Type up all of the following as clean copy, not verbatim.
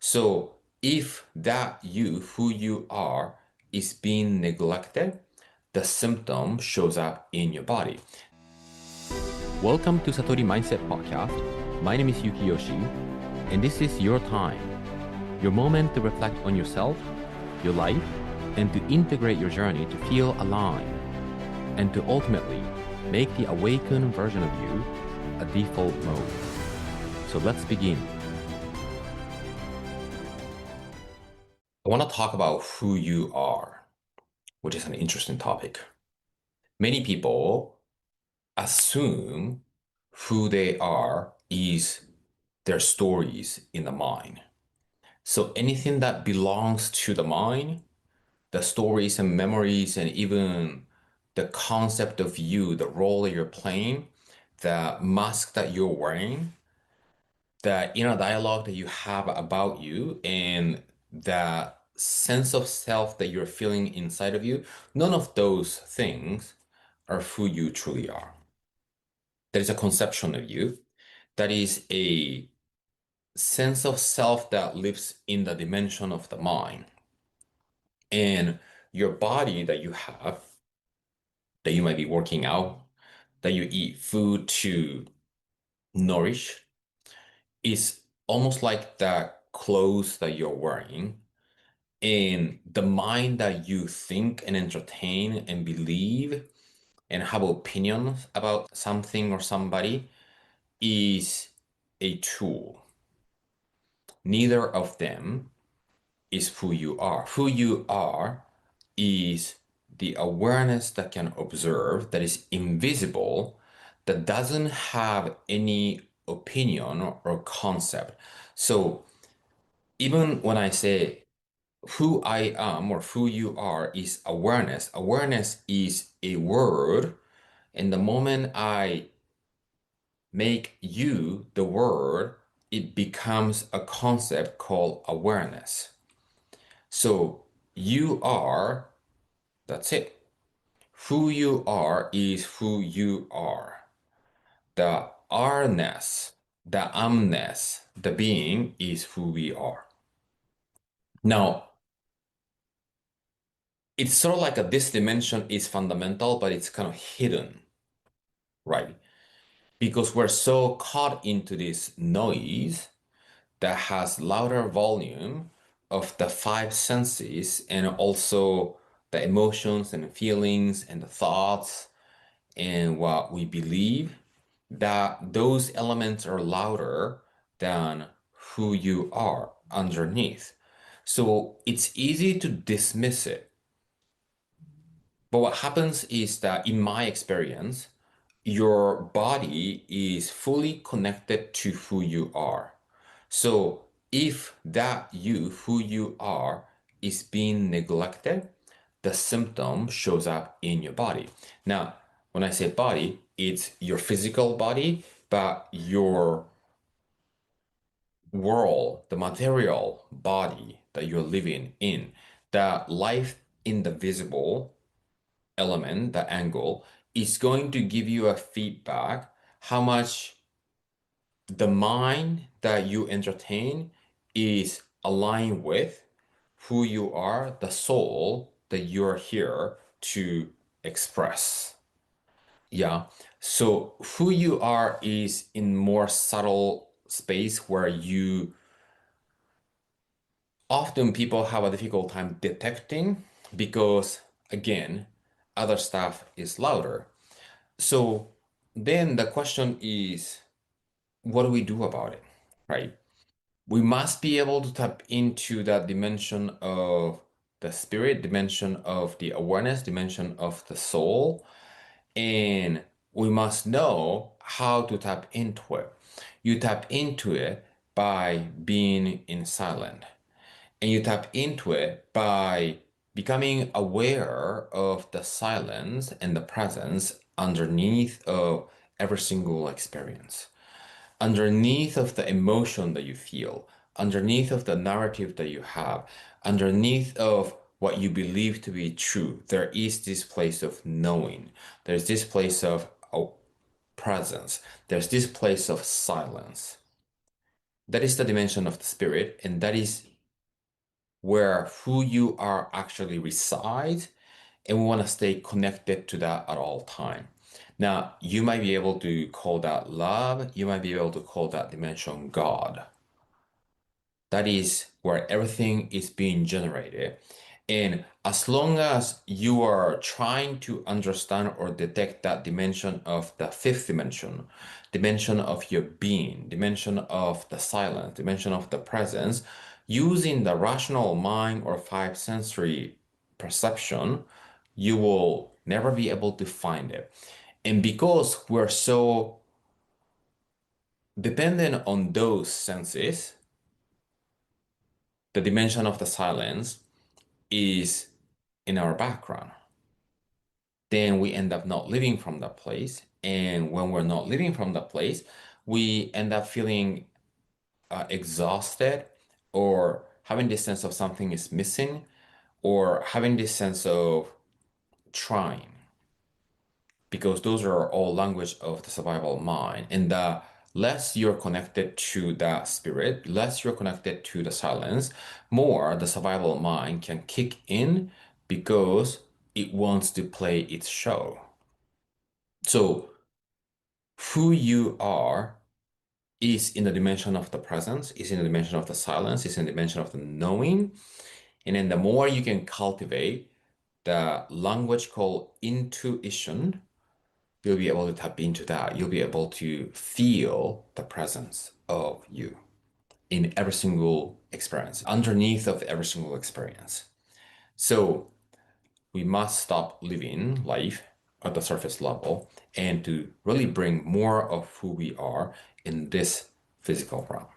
So if that you, who you are, is being neglected, the symptom shows up in your body. Welcome to Satori Mindset Podcast. My name is Yuki Yoshii, and this is your time, your moment to reflect on yourself, your life, and to integrate your journey to feel aligned, and to ultimately make the awakened version of you a default mode. So let's begin. I want to talk about who you are, which is an interesting topic. Many people assume who they are is their stories in the mind. So anything that belongs to the mind, the stories and memories, and even the concept of you, the role that you're playing, the mask that you're wearing, the inner dialogue that you have about you, and the sense of self that you're feeling inside of you, none of those things are who you truly are. There is a conception of you that is a sense of self that lives in the dimension of the mind. And your body that you have, that you might be working out, that you eat food to nourish, is almost like the clothes that you're wearing. And the mind that you think and entertain and believe and have opinions about something or somebody is a tool. Neither of them is who you are. Who you are is the awareness that can observe, that is invisible, that doesn't have any opinion or concept. So even when I say who I am or who you are is awareness, awareness is a word. And the moment I make you the word, it becomes a concept called awareness. So you are, that's it. Who you are is who you are. The are-ness, the amness, the being is who we are. Now, it's sort of like this dimension is fundamental, but it's kind of hidden, right? Because we're so caught into this noise that has louder volume of the five senses and also the emotions and the feelings and the thoughts and what we believe, that those elements are louder than who you are underneath. So it's easy to dismiss it. But what happens is that in my experience, your body is fully connected to who you are. So if that you, who you are, is being neglected, the symptom shows up in your body. Now, when I say body, it's your physical body, but your world, the material body that you're living in, the life in the visible element, the angle, is going to give you a feedback how much the mind that you entertain is aligned with who you are, the soul that you're here to express. Yeah. So who you are is in more subtle space where you often people have a difficult time detecting because again, other stuff is louder. So then the question is, what do we do about it? Right? We must be able to tap into that dimension of the spirit, dimension of the awareness, dimension of the soul, and we must know how to tap into it. You tap into it by being in silence, and you tap into it by becoming aware of the silence and the presence underneath of every single experience, underneath of the emotion that you feel, underneath of the narrative that you have, underneath of what you believe to be true, there is this place of knowing. There's this place of presence. There's this place of silence. That is the dimension of the spirit, and that is where who you are actually resides, and we want to stay connected to that at all time. Now, you might be able to call that love, you might be able to call that dimension God. That is where everything is being generated. And as long as you are trying to understand or detect that dimension of the fifth dimension of your being, dimension of the silence, dimension of the presence, using the rational mind or five sensory perception, you will never be able to find it. And because we're so dependent on those senses, the dimension of the silence is in our background. Then we end up not living from that place. And when we're not living from that place, we end up feeling exhausted or having this sense of something is missing or having this sense of trying, because those are all language of the survival mind. And the less you're connected to the spirit, less you're connected to the silence, more the survival mind can kick in because it wants to play its show. So who you are is in the dimension of the presence, is in the dimension of the silence, is in the dimension of the knowing. And then the more you can cultivate the language called intuition, you'll be able to tap into that. You'll be able to feel the presence of you in every single experience, underneath of every single experience. So we must stop living life at the surface level and to really bring more of who we are in this physical realm.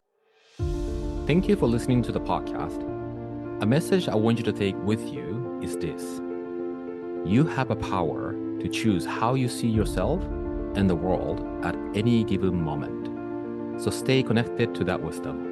Thank you for listening to the podcast. A message I want you to take with you is this: you have a power to choose how you see yourself and the world at any given moment. So stay connected to that wisdom.